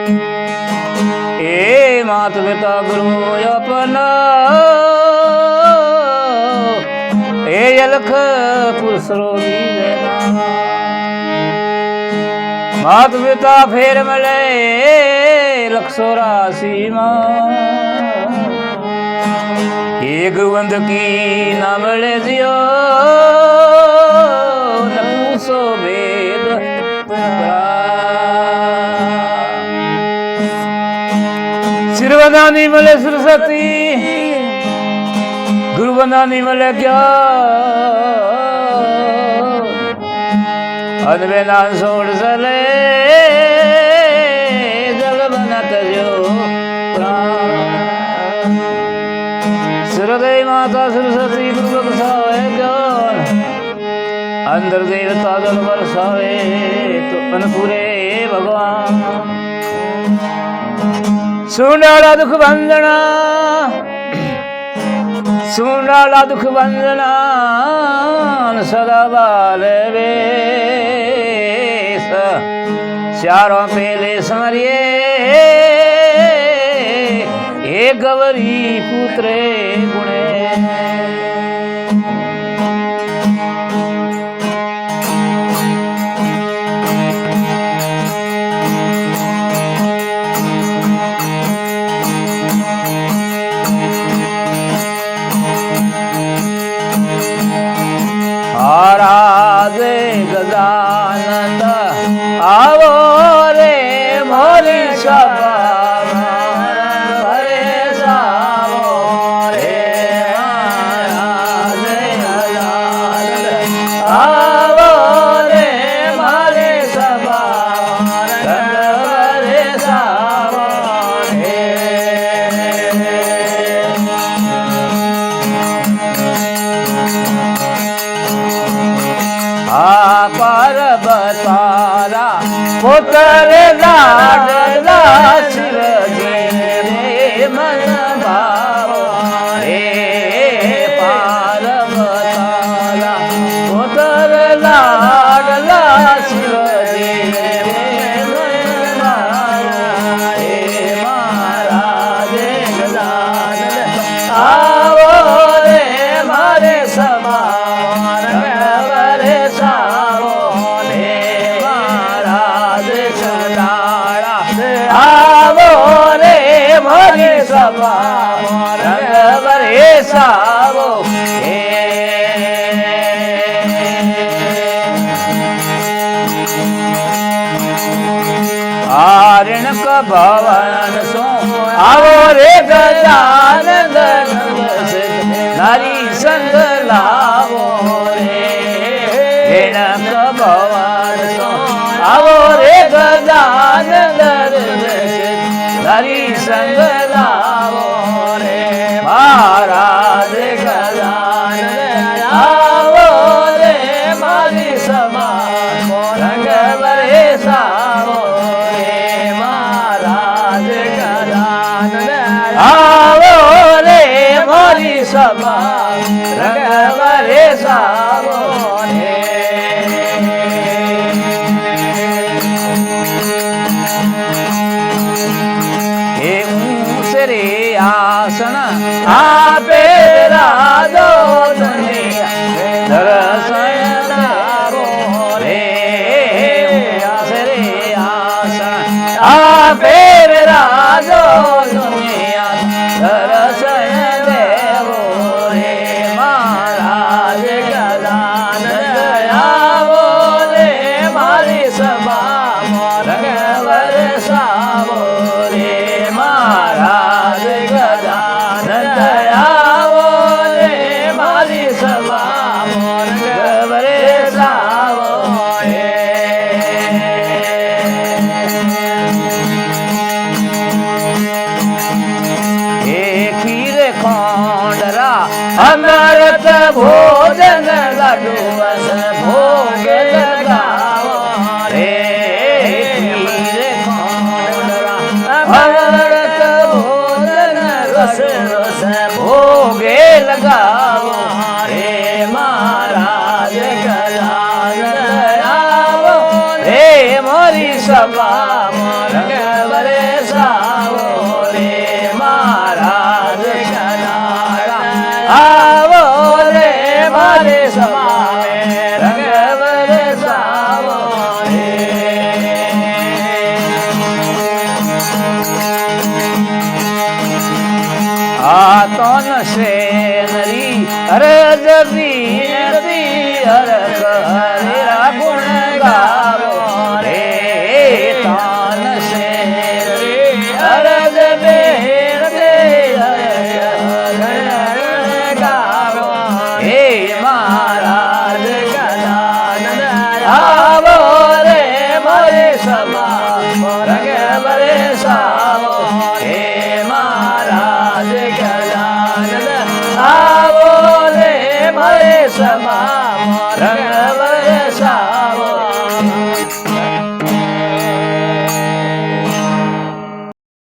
એ માત પિતા ગુરુ अपना એ અલખ પુરુષરો માત પિતા ફેર મળે લક્ષો રાશિ માં એ ગુરુવંત કી ના મળે દિયો ન પૂછો વેદ सिरवनानी मले सरस्वती गुरुवनानी मले क्या अनवेना सोड़ सले जल बनत जो सुरदय माता सरस्वती गुरु बरसावे ज्ञान अंदर देवता जल बरसावे तो अनपुरे भगवान सुंडाला दुख वंदना सुंडाला दुख वंदना सदा बाल वेश चारों पेले समरिए हे गवरी पुत्रे गुणे राधे गजानंद आवो रे मोरी सभा भरे सावो रे राधे गजानंद आवो रे मोरी सभा भरे सावो रे पर्वतारा पुत्र लाडला शिवजी रे मन भावो रे पर्वतारा पुत्र लाडला शिवजी रे मन भावो रे महाराज गजानन आवो रे मारे सभा सभा रंग बरे सावो आरण का भवन सो आवो रे गजानंद नारी संग लावो रे ऋण का भवन सो आवो रे गजानंद नारी संग लावो रे महाराज गजानन आवो रे मारी सभा रंग बरे सावो रे महाराज गजानन आवो रे मारी सभा रंग बरे सावो रे आसन आपे राजो दुनिया दर्शन लावो रे आसरे आसन आपे राजो दुनिया दर्शन देवो रे महाराज गजानन आवो रे मारी सभा रंग बरसावो रे महाराज गजानन आवो रे मारी सभा रंग बरसावो रे खीर खोंडरा अमृत भोजन लड्डू भोग लगावो रे खीर खोंडरा अमृत भोजन रस रस भोगे लगावो रे महाराज गजानन आवो रे मोरी सभा रंग बरे સેનરી અરજ વિનતી હરખ હરિરા ગુણ ગાવો રે તાન સેનરી અરજ વિનતી હરખ હરિરા ગાવો હે મહારાજ ગજાનન આવો રે મારે સમા રંગ બરે સાવો હે મહારાજ ગજાનન આવો રે મારે સમા